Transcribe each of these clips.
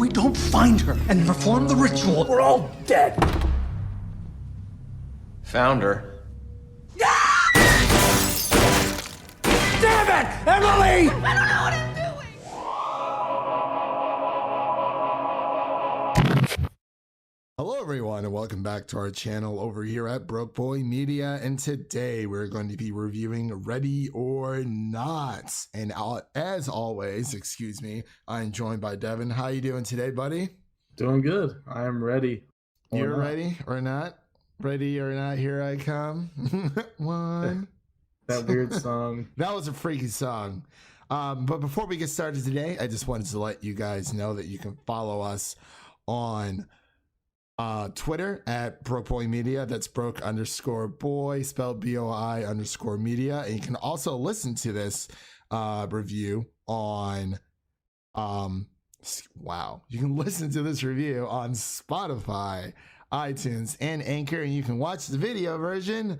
we don't find her and perform the ritual, we're all dead. Found her. Damn it, Emily! I don't know what I'm doing! Hello everyone and welcome back to our channel over here at Broke Boy Media, and today we're going to be reviewing Ready or Not. And as always, I'm joined by Devin. How you doing today, buddy? Doing good. I am ready. You're ready or not? Ready or not, here I come. One. That weird song. That was a freaky song. But before we get started today, I just wanted to let you guys know that you can follow us on Twitter at Broke Boy Media. That's broke_boy, spelled BOI_media. And you can also listen to this review on you can listen to this review on Spotify, iTunes, and Anchor, and you can watch the video version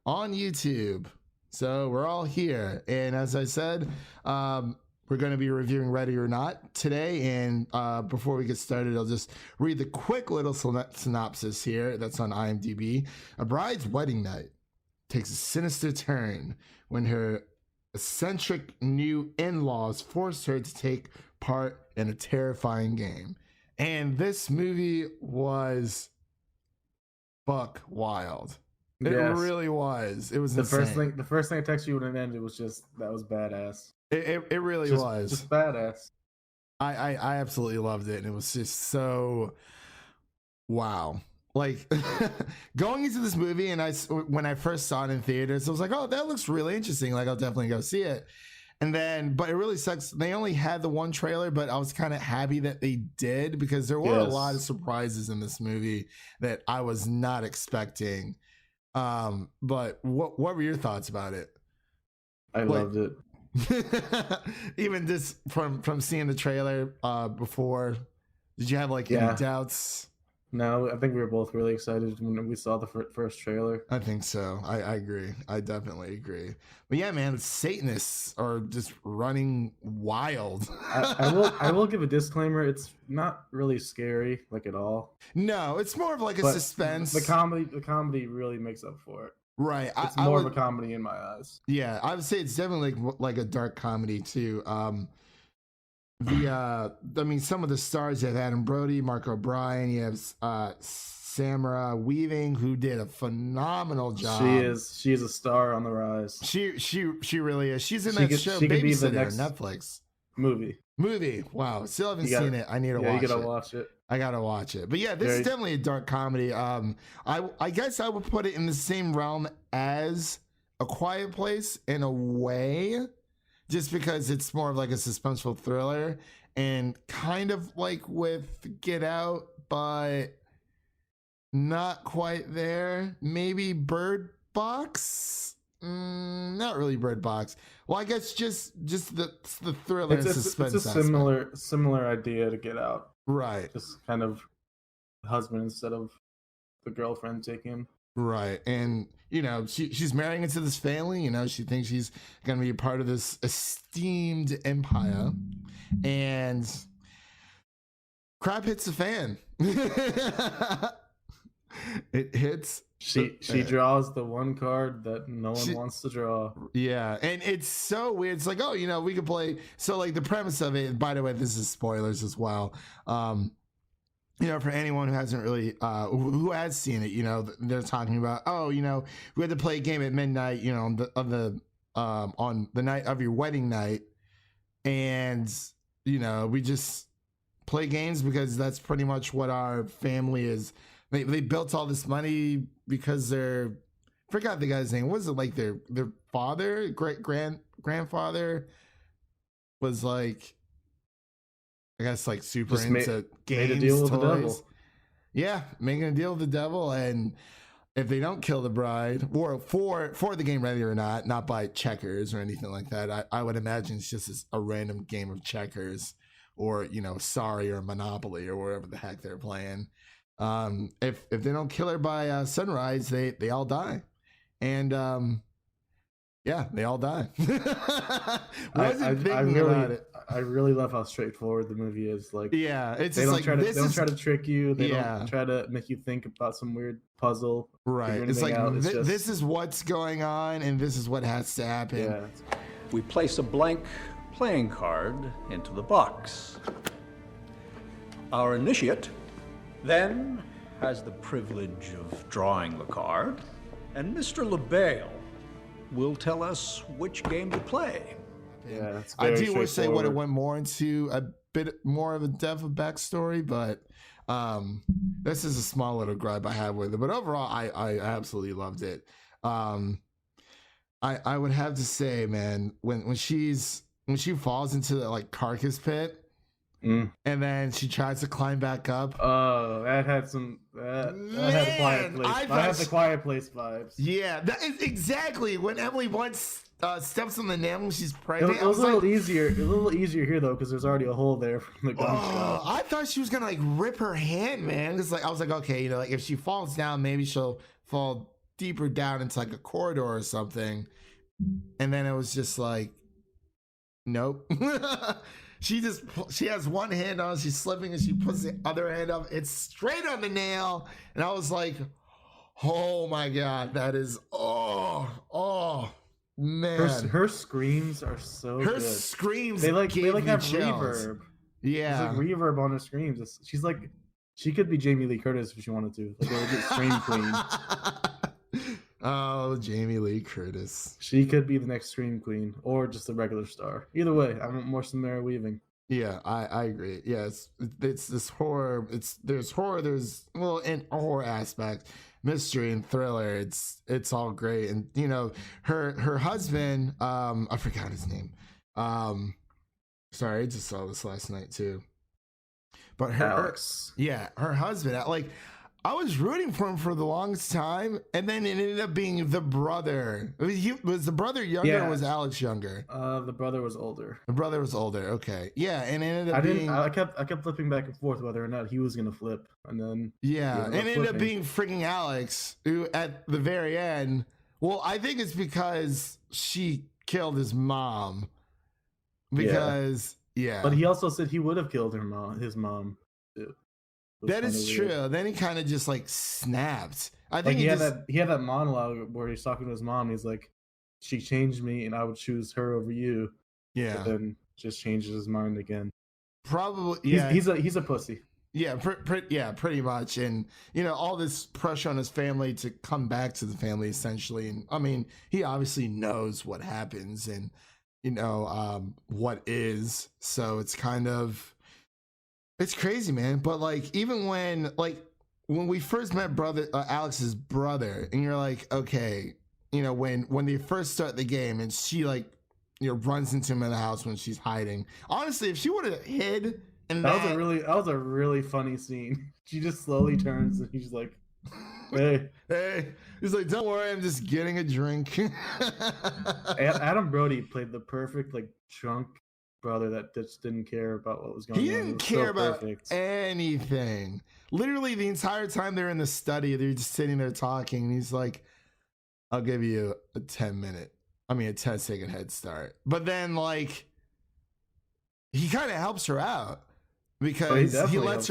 on YouTube. So we're all here, and as I said, we're going to be reviewing Ready or Not today. And before we get started, I'll just read the quick little synopsis here that's on IMDb. A bride's wedding night takes a sinister turn when her eccentric new in-laws force her to take part in a terrifying game. And this movie was buck wild. It really was. It was the insane. first thing I texted you when it ended was just that was badass. It really was just badass. I absolutely loved it, and it was just so wow. Like going into this movie, and when I first saw it in theaters, I was like, oh, that looks really interesting. Like, I'll definitely go see it. And then, but it really sucks. They only had the one trailer, but I was kind of happy that they did, because there were a lot of surprises in this movie that I was not expecting. But what were your thoughts about it? I loved it. Even just from seeing the trailer before, did you have like any doubts? No, I think we were both really excited when we saw the first trailer. I think so. I agree. I definitely agree. But yeah, man, Satanists are just running wild. I will give a disclaimer. It's not really scary, like, at all. No, it's more of like a suspense. The comedy really makes up for it. Right. It's more of a comedy in my eyes. Yeah, I would say it's definitely like a dark comedy too. I mean, some of the stars, you have Adam Brody, Mark O'Brien, you have Samara Weaving, who did a phenomenal job. She is a star on the rise. She really is. She's in that show Babysitter on Netflix. Movie. Wow. Still haven't seen it. I need to watch it. You gotta watch it. I gotta watch it. But yeah, this is definitely a dark comedy. I guess I would put it in the same realm as A Quiet Place in a way, just because it's more of like a suspenseful thriller, and kind of like with Get Out, but not quite there. Maybe Bird Box. Not really Bird Box. Well, I guess just the thriller and suspense. It's a similar idea to Get Out. Right. Just kind of husband instead of the girlfriend taking him. Right. And, you know, she's marrying into this family. You know, she thinks she's going to be a part of this esteemed empire. And crap hits the fan. It hits. She draws the one card that no one wants to draw. Yeah, and it's so weird. It's like, oh, you know, we could play. So, like, the premise of it, by the way, this is spoilers as well. You know, for anyone who hasn't really, who has seen it, you know, they're talking about, oh, you know, we had to play a game at midnight, you know, on the night of your wedding night, and, you know, we just play games because that's pretty much what our family is. They built all this money because forgot the guy's name. Was it like their father, grandfather was like, I guess, like super just into games, made a deal with toys. the devil. Yeah, making a deal with the devil, and if they don't kill the bride, or for the game Ready or Not by checkers or anything like that, I would imagine it's just a random game of checkers, or, you know, Sorry or Monopoly or whatever the heck they're playing. If they don't kill her by sunrise, they all die. And Yeah, they all die. I really love how straightforward the movie is. Like, Yeah, it's they just don't like try to this they don't is try to trick you. They yeah. don't try to make you think about some weird puzzle. Right. Figure It's like anything out. It's just, this is what's going on, and this is what has to happen. yeah. We place a blank playing card into the box. Our initiate then has the privilege of drawing the card, and Mr. LaBelle will tell us which game to play. Yeah, it's I very do wish they would have straightforward. went more into a bit more of a depth of backstory, but this is a small little gripe I have with it. But overall, I absolutely loved it. I would have to say, man, when she falls into the like carcass pit, and then she tries to climb back up. Oh, that had some that had a quiet place. I had the Quiet Place vibes. Yeah, that is exactly when Emily once steps on the nail when she's pregnant. It was a little easier here though, because there's already a hole there from the gunshot. I thought she was gonna like rip her hand, man. Because like I was like, okay, you know, like if she falls down, maybe she'll fall deeper down into like a corridor or something. And then it was just like, nope. She has one hand on, she's slipping, and she puts the other hand up. It's straight on the nail, and I was like, oh my god, that is man. Her screams are so Her good. screams, They have chills. reverb. Yeah, There's like reverb on her screams. She's like, she could be Jamie Lee Curtis if she wanted to. Like, they would get scream queen. Oh, Jamie Lee Curtis. She could be the next scream queen, or just a regular star. Either way, I want more Samara Weaving. Yeah, I agree. Yeah, it's this horror. There's horror. There's an horror aspect, mystery and thriller. It's all great. And you know, her husband. I forgot his name. Sorry, I just saw this last night too. But Alex. Her husband. Like, I was rooting for him for the longest time, and then it ended up being the brother. Was the brother younger or was Alex younger? The brother was older. The brother was older. Okay, yeah, and it ended up being. I kept flipping back and forth whether or not he was gonna flip, and then And it ended up being freaking Alex, who at the very end. Well, I think it's because she killed his mom. Because but he also said he would have killed his mom. Too. That is true. Then he kind of just like snapped. I think like he had that monologue where he's talking to his mom. And he's like, "She changed me, and I would choose her over you." Yeah. But then just changes his mind again. Probably. Yeah. He's a pussy. Yeah. Pretty much. And you know, all this pressure on his family to come back to the family essentially. And I mean, he obviously knows what happens and you know what is. So it's kind of. It's crazy, man. But like, even when we first met Alex's brother, and you're like, okay, you know, when they first start the game, and she like, you know, runs into him in the house when she's hiding. Honestly, if she would have hid, and that was a really funny scene. She just slowly turns, and he's like, hey. He's like, don't worry, I'm just getting a drink. Adam Brody played the perfect like drunk brother that just didn't care about what was going on. He didn't care about anything. Literally the entire time they're in the study, they're just sitting there talking, and he's like, I'll give you a 10-second head start. But then like he kind of helps her out because he lets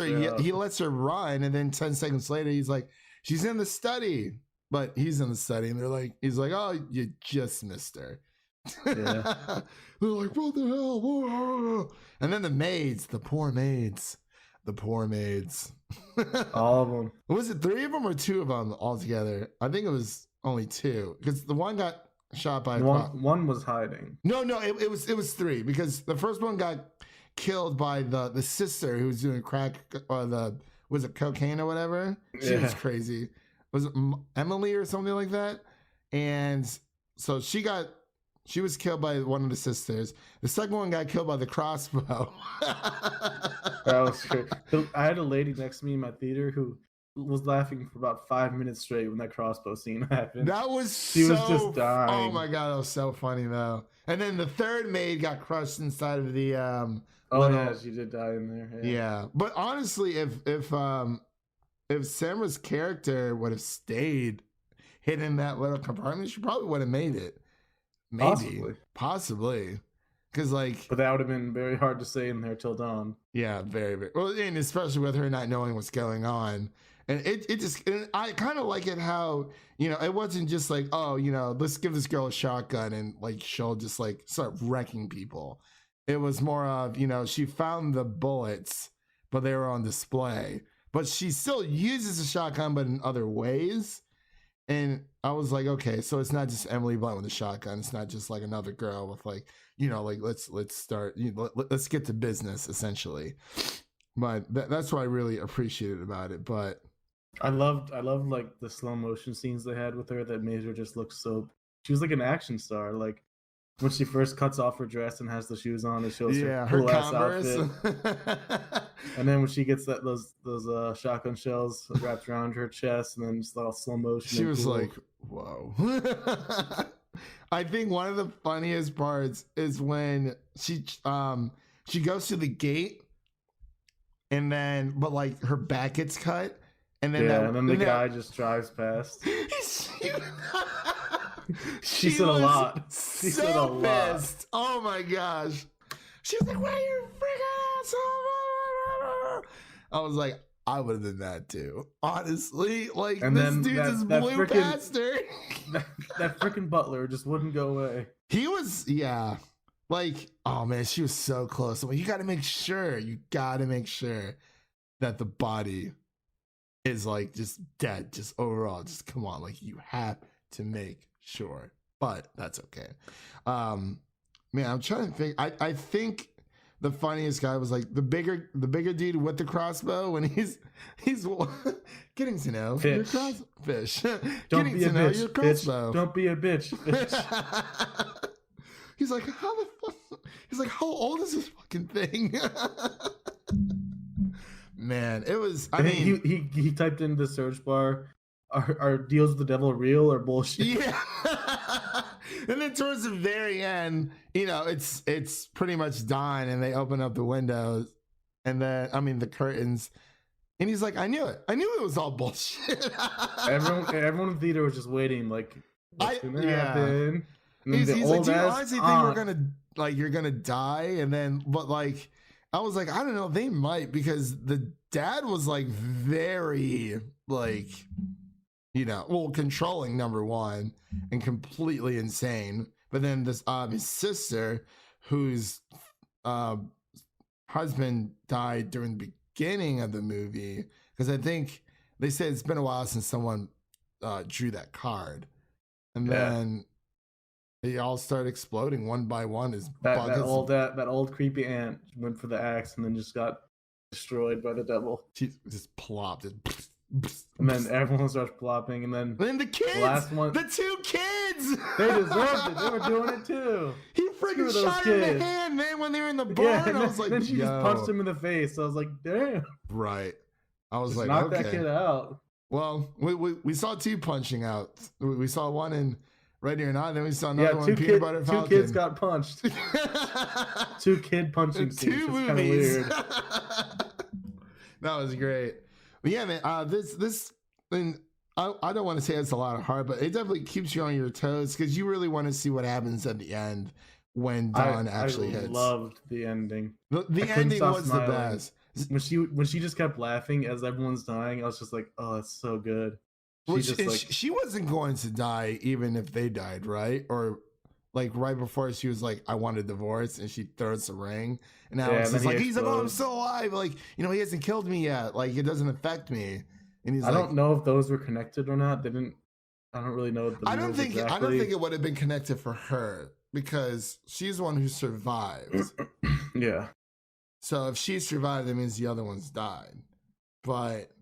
her run, and then 10 seconds later he's like, she's in the study. But he's in the study, and he's like, oh, you just missed her. Yeah. They're like, what the hell? And then the poor maids. All of them. Was it 3 of them or 2 of them altogether? I think it was only 2 because the one got shot by one was hiding. No, it was 3 because the first one got killed by the sister who was doing crack or was it cocaine or whatever? She was crazy. Was it Emily or something like that? And so she was killed by one of the sisters. The second one got killed by the crossbow. That was true. I had a lady next to me in my theater who was laughing for about 5 minutes straight when that crossbow scene happened. She was just dying. Oh my god, that was so funny though. And then the third maid got crushed inside of the yeah, she did die in there. Yeah. But honestly, if Samara's character would have stayed hidden in that little compartment, she probably would have made it. Maybe. Possibly. Because, like... But that would have been very hard to say in there till dawn. Yeah, very, very... Well, and especially with her not knowing what's going on. And I kind of like it how, it wasn't just like, oh, let's give this girl a shotgun and, like, she'll just, like, start wrecking people. It was more of, she found the bullets, but they were on display. But she still uses a shotgun, but in other ways. And I was like, okay, so it's not just Emily Blunt with a shotgun. It's not just like another girl with like, let's start, let's get to business essentially. But that's what I really appreciated about it. But I loved like the slow motion scenes they had with her that made her just look so. She was like an action star. Like when she first cuts off her dress and has the shoes on, it shows her cool ass outfit. And then when she gets those shotgun shells wrapped around her chest, and then just all slow motion, she was like, "Whoa!" I think one of the funniest parts is when she goes to the gate, and then like her back gets cut, and then and then the guy just drives past. She said a lot. She said a lot. Oh my gosh. She was like, "Where are you freaking asshole?" I was like, I would have done that too. Honestly, like, and this dude just blew past her. That freaking butler just wouldn't go away. He was, yeah. Like, oh man, she was so close. You got to make sure that the body is like just dead, just overall. Just come on, like you have to make sure. But that's okay. Man, I'm trying to think. I think the funniest guy was like the bigger dude with the crossbow when he's getting to know Fish. Fish. Don't getting be to a know bitch, your crossbow. Bitch. Don't be a bitch. Fish. He's like, how the fuck? He's like, how old is this fucking thing? Man, it was. I mean, he typed in the search bar, "Are deals with the devil real or bullshit?" Yeah. And then towards the very end, it's pretty much done, and they open up the windows, and then the curtains, and he's like, "I knew it. I knew it was all bullshit." everyone in the theater was just waiting, like, what's gonna happen? And he's like, "Do you honestly think you're gonna die?" And then, but like, I was like, I don't know, they might, because the dad was like very like, controlling, number one, and completely insane. But then this his sister, whose husband died during the beginning of the movie, because I think they said it's been a while since someone drew that card, and then they all start exploding one by one. That old creepy aunt went for the axe and then just got destroyed by the devil. She just plopped it. And then everyone starts plopping, and then the kids, the last one, the two kids, they deserved it. They were doing it too. He freaking shot her in the hand, man, when they were in the barn. Yeah, and I was like, then she just punched him in the face. I was like, damn. Right. I was just like, knock okay. that kid out. Well, we saw two punching out. We saw one in Ready or Not, then we saw another one in Peanut Butter Falcon. 2 kids got punched. 2 kid punching scenes. 2 movies. Kind of weird. That was great. But yeah, man, this and I don't want to say it's a lot of heart, but it definitely keeps you on your toes, because you really want to see what happens at the end when Dawn actually hits. I loved the ending. The ending was smiling. The best. When she just kept laughing as everyone's dying, I was just like, oh, that's so good. She wasn't going to die even if they died, right? Or like right before, she was like, I want a divorce, and she throws the ring, and now it's like, he's like, oh, I'm still alive, like, he hasn't killed me yet, like, it doesn't affect me. And he's I don't know if those were connected or not. I don't really know. I don't think it would have been connected for her, because she's the one who survived. Yeah. So if she survived, that means the other ones died. But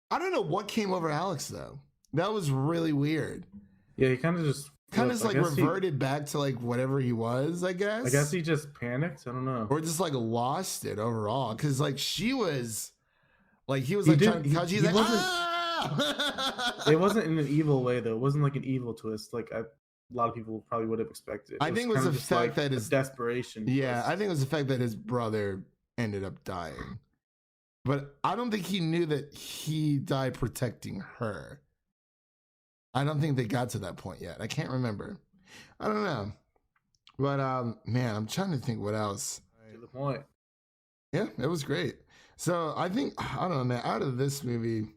I don't know what came over Alex, though. That was really weird. Yeah, he kind of just like reverted back to like whatever he was, I guess. I guess he just panicked. I don't know. Or just like lost it overall. Because like she was like, he was like trying to catch. He's like, ah! It wasn't in an evil way, though. It wasn't like an evil twist. Like a lot of people probably would have expected. I think it was the fact that his desperation. Yeah, I think it was the fact that his brother ended up dying. But I don't think he knew that he died protecting her. I don't think they got to that point yet. I can't remember. I don't know. But man, I'm trying to think what else. To the point. Yeah, it was great. So I think, I don't know, man, out of this movie,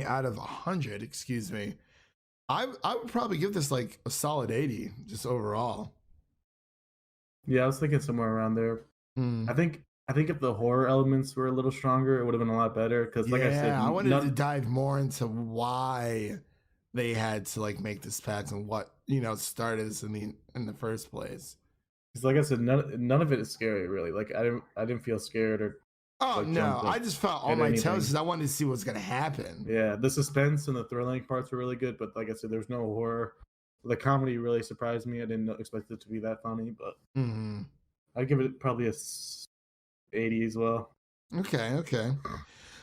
out of 100, excuse me, I would probably give this like a solid 80 just overall. Yeah, I was thinking somewhere around there. I think if the horror elements were a little stronger, it would have been a lot better. Because like I said, I wanted to dive more into why they had to like make this pact and what started this in the first place. Because like I said, none of it is scary really. Like I didn't feel scared or. Oh like, no! I just felt on my toes because I wanted to see what's gonna happen. Yeah, the suspense and the thrilling parts were really good, but like I said, there's no horror. The comedy really surprised me. I didn't expect it to be that funny, but I'd give it probably a 80 as well. Okay.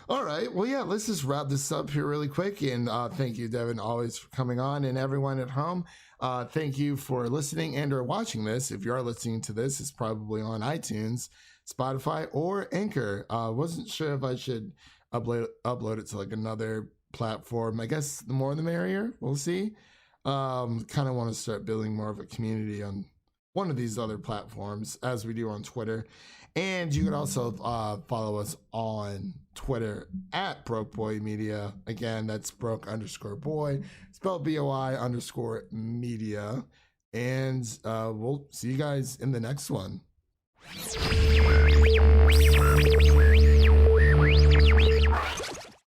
All right. Well, yeah, let's just wrap this up here really quick. And thank you, Devin, always for coming on. And everyone at home, thank you for listening and or watching this. If you are listening to this, it's probably on iTunes, Spotify, or Anchor. Wasn't sure if I should upload it to like another platform. I guess the more the merrier. We'll see. Kind of want to start building more of a community on one of these other platforms as we do on Twitter. And you can also follow us on Twitter at BrokeBoyMedia. Again, that's Broke_boy, spelled BOI_media. And we'll see you guys in the next one.